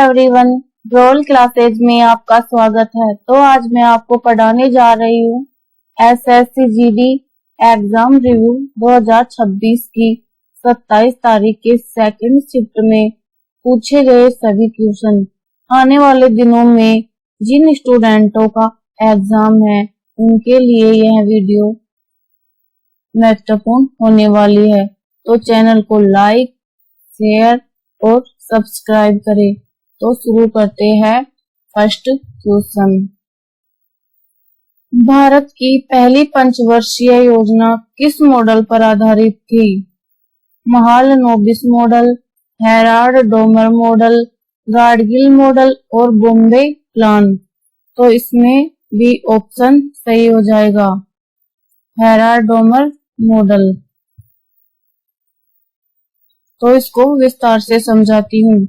Everyone, role classes में आपका स्वागत है। तो आज मैं आपको पढ़ाने जा रही हूँ एसएससी जीडी एग्जाम रिव्यू 2026 की 27 तारीख के सेकंड शिफ्ट में पूछे गए सभी क्वेश्चन। आने वाले दिनों में जिन स्टूडेंटों का एग्जाम है उनके लिए यह वीडियो महत्वपूर्ण होने वाली है, तो चैनल को लाइक, शेयर और सब्सक्राइब करें। तो शुरू करते हैं फर्स्ट क्वेश्चन। भारत की पहली पंचवर्षीय योजना किस मॉडल पर आधारित थी? Mahalanobis model, Herald Domar model, Gadgil model और बॉम्बे प्लान। तो इसमें भी ऑप्शन सही हो जाएगा, हेराल्ड डोमर मॉडल। तो इसको विस्तार से समझाती हूँ।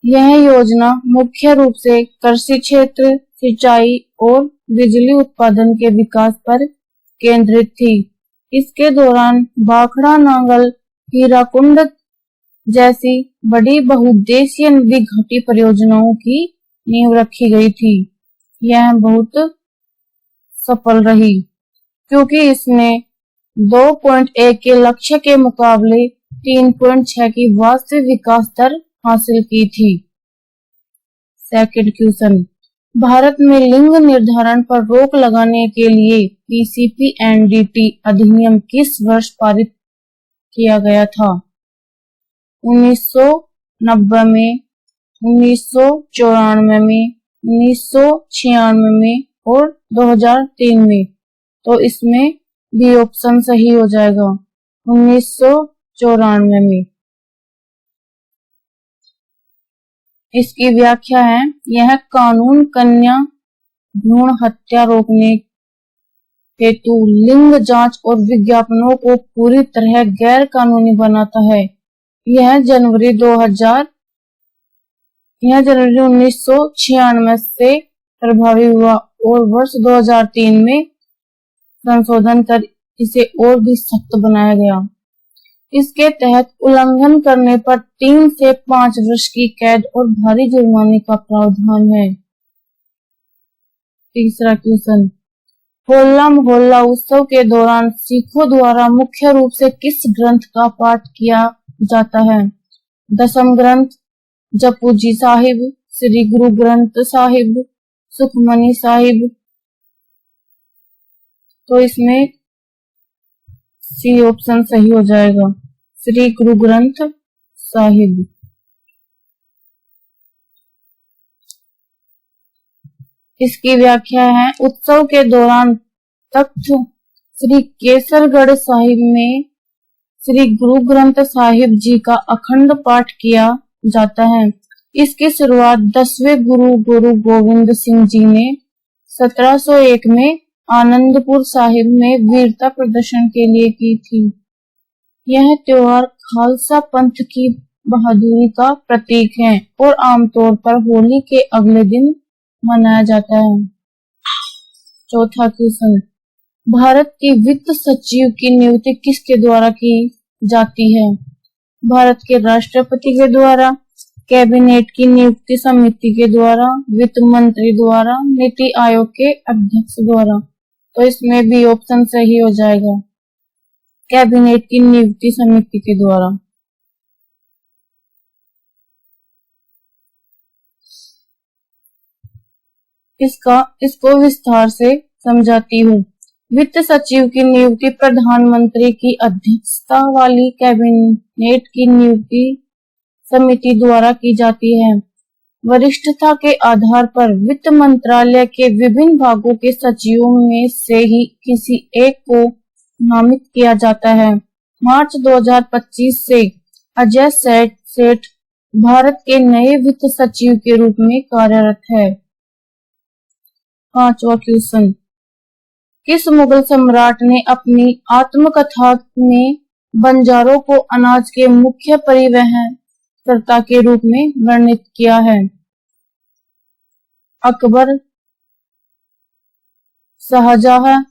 यह योजना मुख्य रूप से कृषि क्षेत्र, सिंचाई और बिजली उत्पादन के विकास पर केंद्रित थी। इसके दौरान भाखड़ा नांगल, हीराकुंड जैसी बड़ी बहुउद्देशीय नदी घाटी परियोजनाओं की नींव रखी गई थी। यह बहुत सफल रही क्योंकि इसने 2.1 के लक्ष्य के मुकाबले 3.6 की वास्तविक विकास दर हासिल की थी। सेकंड क्वेश्चन, भारत में लिंग निर्धारण पर रोक लगाने के लिए पीसीपीएनडीटी अधिनियम किस वर्ष पारित किया गया था? 1990 में, 1994 में, 1996 में और 2003 में। तो इसमें भी ऑप्शन सही हो जाएगा, 1994 में। इसकी व्याख्या है, यह कानून कन्या भ्रूण हत्या रोकने हेतु लिंग जांच और विज्ञापनों को पूरी तरह गैर कानूनी बनाता है। यह जनवरी 1996 से प्रभावी हुआ और वर्ष 2003 में संशोधन कर इसे और भी सख्त बनाया गया। इसके तहत उल्लंघन करने पर 3 से 5 वर्ष की कैद और भारी जुर्माने का प्रावधान है। तीसरा क्वेश्चन, होला मोहल्ला उत्सव के दौरान सिखों द्वारा मुख्य रूप से किस ग्रंथ का पाठ किया जाता है? दशम ग्रंथ, जपुजी साहिब, श्री गुरु ग्रंथ साहिब, सुखमनी साहिब। तो इसमें सी ऑप्शन सही हो जाएगा, श्री गुरु ग्रंथ साहिब। इसकी व्याख्या है, उत्सव के दौरान तख्त श्री केसरगढ़ साहिब में श्री गुरु ग्रंथ साहिब जी का अखंड पाठ किया जाता है। इसकी शुरुआत 10वें गुरु गोविंद सिंह जी ने 1701 में आनंदपुर साहिब में वीरता प्रदर्शन के लिए की थी। यह त्योहार खालसा पंथ की बहादुरी का प्रतीक है और आमतौर पर होली के अगले दिन मनाया जाता है। चौथा क्वेश्चन, भारत की वित्त सचिव की नियुक्ति किसके द्वारा की जाती है? भारत के राष्ट्रपति के द्वारा, कैबिनेट की नियुक्ति समिति के द्वारा, वित्त मंत्री द्वारा, नीति आयोग के अध्यक्ष द्वारा। तो इसमें भी ऑप्शन सही हो जाएगा, कैबिनेट की नियुक्ति समिति के द्वारा। इसको विस्तार से समझाती हूँ। वित्त सचिव की नियुक्ति प्रधानमंत्री की अध्यक्षता वाली कैबिनेट की नियुक्ति समिति द्वारा की जाती है। वरिष्ठता के आधार पर वित्त मंत्रालय के विभिन्न भागों के सचिवों में से ही किसी एक को नामित किया जाता है। मार्च 2025 से अजय सेठ भारत के नए वित्त सचिव के रूप में कार्यरत है। पांचवा क्वेश्चन, किस मुगल सम्राट ने अपनी आत्मकथा में बंजारों को अनाज के मुख्य परिवहनकर्ता के रूप में वर्णित किया है? अकबर, शाहजहां,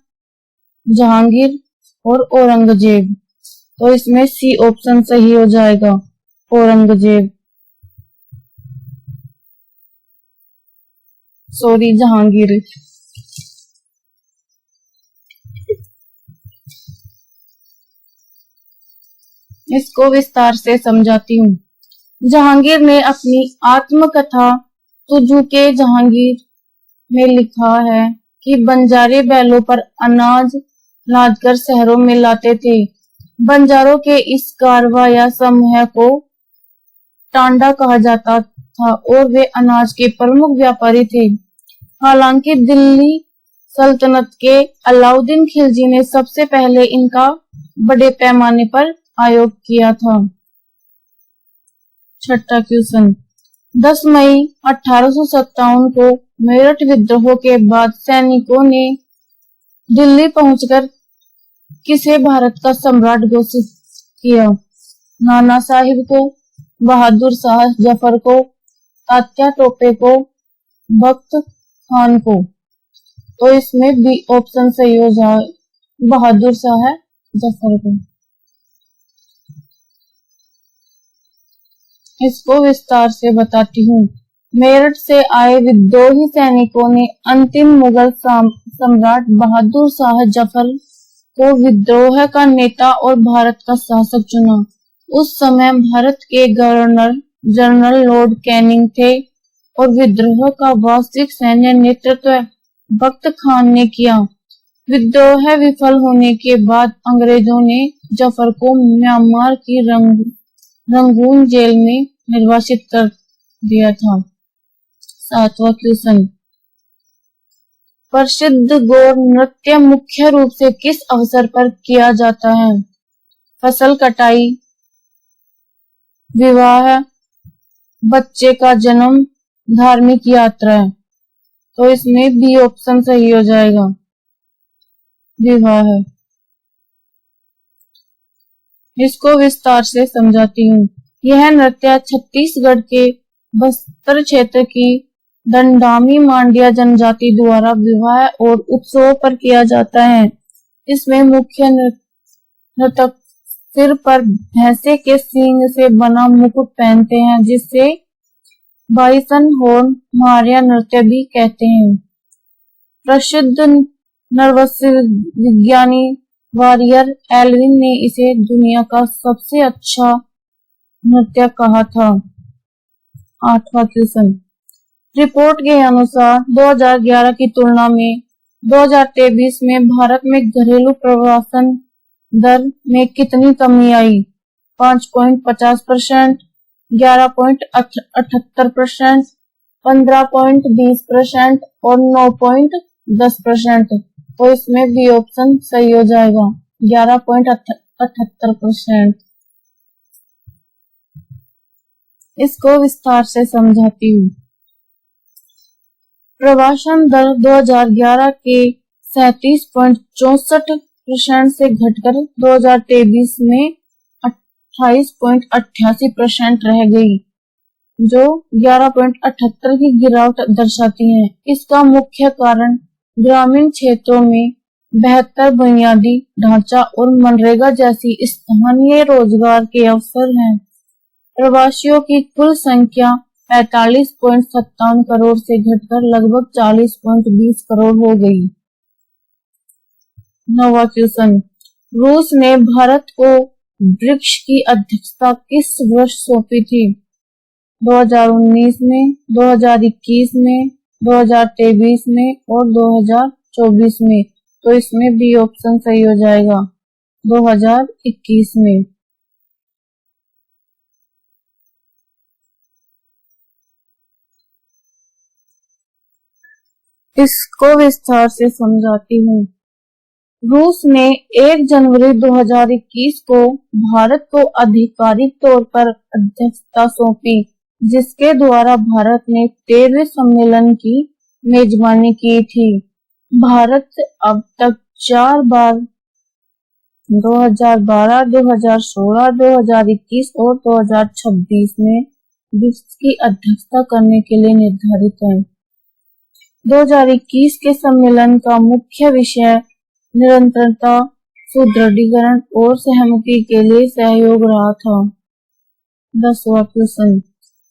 जहांगीर और औरंगजेब। तो इसमें सी ऑप्शन सही हो जाएगा, औरंगजेब। सॉरी जहांगीर। इसको विस्तार से समझाती हूँ। जहांगीर ने अपनी आत्मकथा तुझू के जहांगीर में लिखा है कि बंजारे बैलों पर अनाज लादकर शहरों में लाते थे। बंजारों के इस कारवां या समूह को टांडा कहा जाता था और वे अनाज के प्रमुख व्यापारी थे। हालांकि दिल्ली सल्तनत के अलाउद्दीन खिलजी ने सबसे पहले इनका बड़े पैमाने पर आयोग किया था। छठा क्वेश्चन, 10 मई 1857 को मेरठ विद्रोह के बाद सैनिकों ने दिल्ली पहुंचकर किसे भारत का सम्राट घोषित किया? नाना साहिब को, बहादुर शाह जफर को, तात्या टोपे को, बख्त खान को। तो इसमें बी ऑप्शन सही हो जाए, बहादुर शाह जफर को। इसको विस्तार से बताती हूँ। मेरठ से आए विद्रोही सैनिकों ने अंतिम मुगल सम्राट बहादुर शाह जफर को विद्रोह का नेता और भारत का शासक चुना। उस समय भारत के गवर्नर जनरल लॉर्ड कैनिंग थे और विद्रोह का वास्तविक सैन्य नेतृत्व बख्त खान ने किया। विद्रोह विफल होने के बाद अंग्रेजों ने जफर को म्यांमार की रंगून जेल में निर्वासित कर दिया था। 7वां क्वेश्चन, प्रसिद्ध गौर नृत्य मुख्य रूप से किस अवसर पर किया जाता है? फसल कटाई, विवाह, बच्चे का जन्म, धार्मिक यात्रा। तो इसमें बी ऑप्शन सही हो जाएगा, विवाह। इसको विस्तार से समझाती हूँ। यह नृत्य छत्तीसगढ़ के बस्तर क्षेत्र की दंडामी मांडिया जनजाति द्वारा विवाह और उत्सवों पर किया जाता है। इसमें मुख्य नर्तक सिर पर भैंसे के सींग से बना मुकुट पहनते हैं, जिससे बाइसन हॉर्न मारिया नृत्य भी कहते हैं। प्रसिद्ध नरवस्य विज्ञानी वॉरियर एल्विन ने इसे दुनिया का सबसे अच्छा नृत्य कहा था। 8वां क्वेश्चन, रिपोर्ट के अनुसार 2011 की तुलना में 2023 में भारत में घरेलू प्रवासन दर में कितनी कमी आई? 5.50%, 11.78%, 15.20% और 9.10%। तो इसमें बी ऑप्शन सही हो जाएगा, 11.78%। इसको विस्तार से समझाती हूँ। प्रवासन दर 2011 के 37.64% से घटकर 2023 में 28.88% रह गई, जो 11.78 की गिरावट दर्शाती है। इसका मुख्य कारण ग्रामीण क्षेत्रों में बेहतर बुनियादी ढांचा और मनरेगा जैसी स्थानीय रोजगार के अवसर हैं। प्रवासियों की कुल संख्या 45.57 करोड़ से घटकर लगभग 40.20 करोड़ हो गई। 9वां क्वेश्चन, रूस ने भारत को ब्रिक्स की अध्यक्षता किस वर्ष सौंपी थी? 2019 में, 2021 में, 2023 में और 2024 में। तो इसमें बी ऑप्शन सही हो जाएगा, 2021 में। इसको विस्तार से समझाती हूँ। रूस ने 1 जनवरी 2021 को भारत को आधिकारिक तौर पर अध्यक्षता सौंपी, जिसके द्वारा भारत ने 13वें सम्मेलन की मेजबानी की थी। भारत अब तक 4 बार 2012, 2016, 2021 और 2026 में ब्रिक्स की अध्यक्षता करने के लिए निर्धारित है। 2021 के सम्मेलन का मुख्य विषय निरंतरता, सुदृढ़ीकरण और सहमति के लिए सहयोग रहा था। 10वां क्वेश्चन,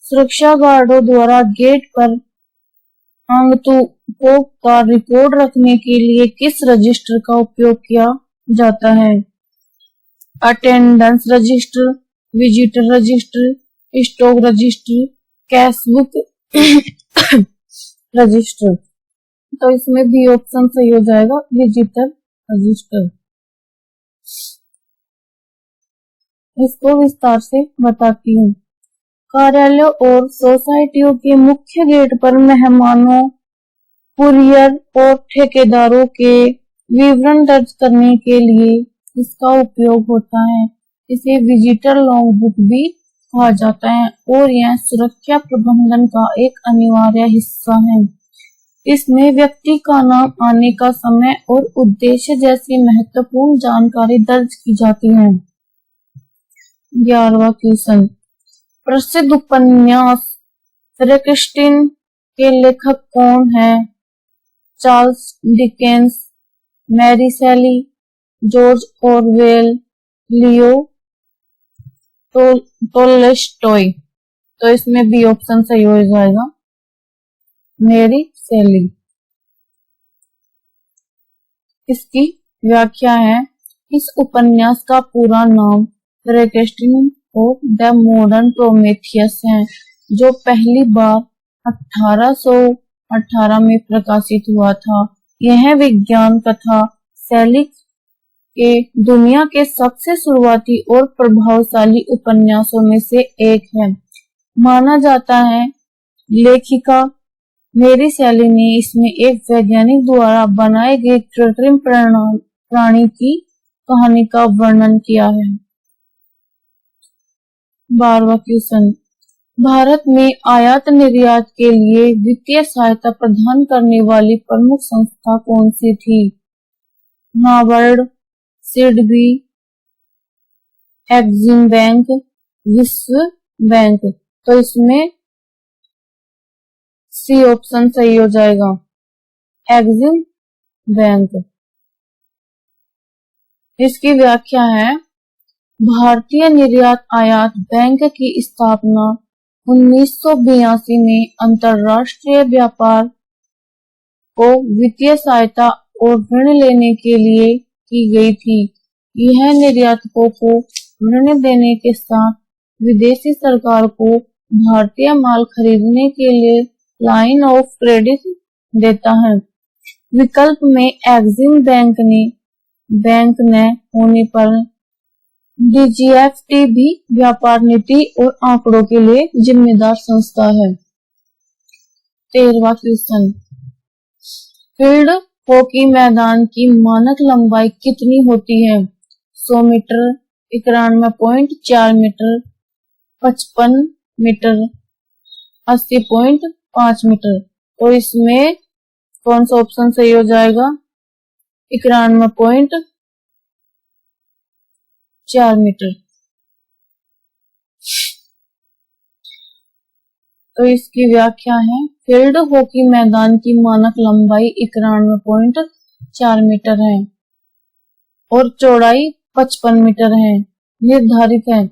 सुरक्षा गार्डों द्वारा गेट पर अंकों का रिकॉर्ड रखने के लिए किस रजिस्टर का उपयोग किया जाता है? Attendance register, visitor register, stock register, cashbook register. तो इसमें बी ऑप्शन सही हो जाएगा, विजिटर रजिस्टर। इसको विस्तार से बताती हूँ। कार्यालयों और सोसाइटियों के मुख्य गेट पर मेहमानों, कुरियर और ठेकेदारों के विवरण दर्ज करने के लिए इसका उपयोग होता है। इसे विजिटर लॉग बुक भी कहा जाता है और यह सुरक्षा प्रबंधन का एक अनिवार्य हिस्सा है। इसमें व्यक्ति का नाम, आने का समय और उद्देश्य जैसी महत्वपूर्ण जानकारी दर्ज की जाती है। 11वां क्वेश्चन, प्रसिद्ध उपन्यास फ्रैंकेनस्टाइन के लेखक कौन है? Charles Dickens, Mary Shelley, George Orwell, Leo Tolstoy. तो इसमें बी ऑप्शन सही हो जाएगा, मैरी शेली। इसकी व्याख्या है, इस उपन्यास का पूरा नाम Frankenstein of the modern Prometheus है, जो पहली बार 1818 में प्रकाशित हुआ था। यह विज्ञान कथा शैली के दुनिया के सबसे शुरुआती और प्रभावशाली उपन्यासों में से एक है। माना जाता है लेखिका मैरी शेली ने इसमें एक वैज्ञानिक द्वारा बनाए गए कृत्रिम प्राणी की कहानी का वर्णन किया है। 12वां क्वेश्चन, भारत में आयात निर्यात के लिए वित्तीय सहायता प्रदान करने वाली प्रमुख संस्था कौन सी थी? नाबार्ड, सिडबी, एक्सिम बैंक, विश्व बैंक। तो इसमें सी ऑप्शन सही हो जाएगा, एक्सिम बैंक। इसकी व्याख्या है, भारतीय निर्यात आयात बैंक की स्थापना 1982 में अंतरराष्ट्रीय व्यापार को वित्तीय सहायता और ऋण लेने के लिए की गई थी। यह निर्यातकों को ऋण देने के साथ विदेशी सरकार को भारतीय माल खरीदने के लिए लाइन ऑफ क्रेडिट देता है। विकल्प में एक्सिम बैंक न होने पर डीजीएफटी भी व्यापार नीति और आंकड़ों के लिए जिम्मेदार संस्था है। 13वां क्वेश्चन, फील्ड हॉकी मैदान की मानक लंबाई कितनी होती है? 100 मीटर, 91.4 मीटर, 55 मीटर, 80.5 मीटर। तो इसमें कौन सा ऑप्शन सही हो जाएगा? 91.4 मीटर। तो इसकी व्याख्या है, फील्ड हॉकी मैदान की मानक लंबाई 91.4 मीटर है और चौड़ाई 55 मीटर है, निर्धारित है।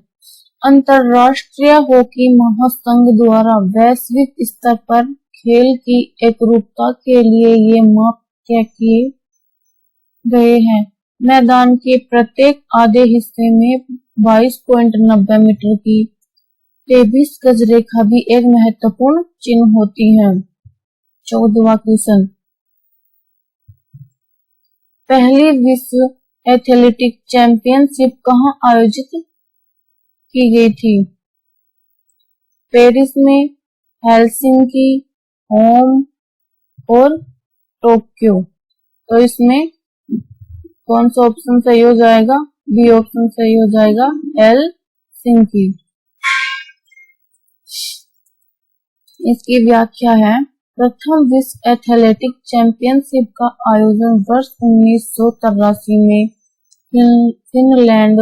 अंतरराष्ट्रीय हॉकी महासंघ द्वारा वैश्विक स्तर पर खेल की एकरूपता के लिए ये माप तय किए गए हैं। मैदान के प्रत्येक आधे हिस्से में 22.90 मीटर की 23 गज रेखा भी एक महत्वपूर्ण चिन्ह होती है। 14वां क्वेश्चन, पहली विश्व एथलेटिक चैंपियनशिप कहाँ आयोजित की गई थी? पेरिस में, हेलसिंकी, रोम और टोक्यो। तो इसमें कौन सा ऑप्शन सही हो जाएगा? बी ऑप्शन सही हो जाएगा, हेलसिंकी। इसकी व्याख्या है, प्रथम विश्व एथलेटिक चैंपियनशिप का आयोजन वर्ष 1983 में फिनलैंड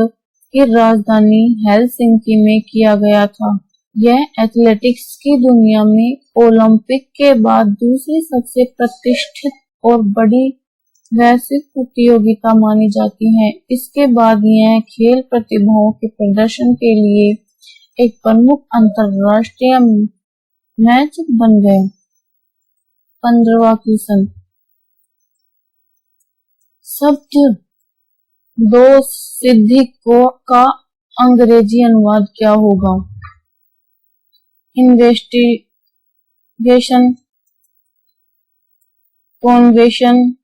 की राजधानी हेलसिंकी में किया गया था। यह एथलेटिक्स की दुनिया में ओलंपिक के बाद दूसरी सबसे प्रतिष्ठित और बड़ी वैश्विक प्रतियोगिता मानी जाती है। इसके बाद यह खेल प्रतिभाओं के प्रदर्शन के लिए एक प्रमुख अंतरराष्ट्रीय मैच बन गए। 15वां क्वेश्चन, शब्द दो सिद्धि को का अंग्रेजी अनुवाद क्या होगा? इन्वेस्टिगेशन, कॉन्वेशन,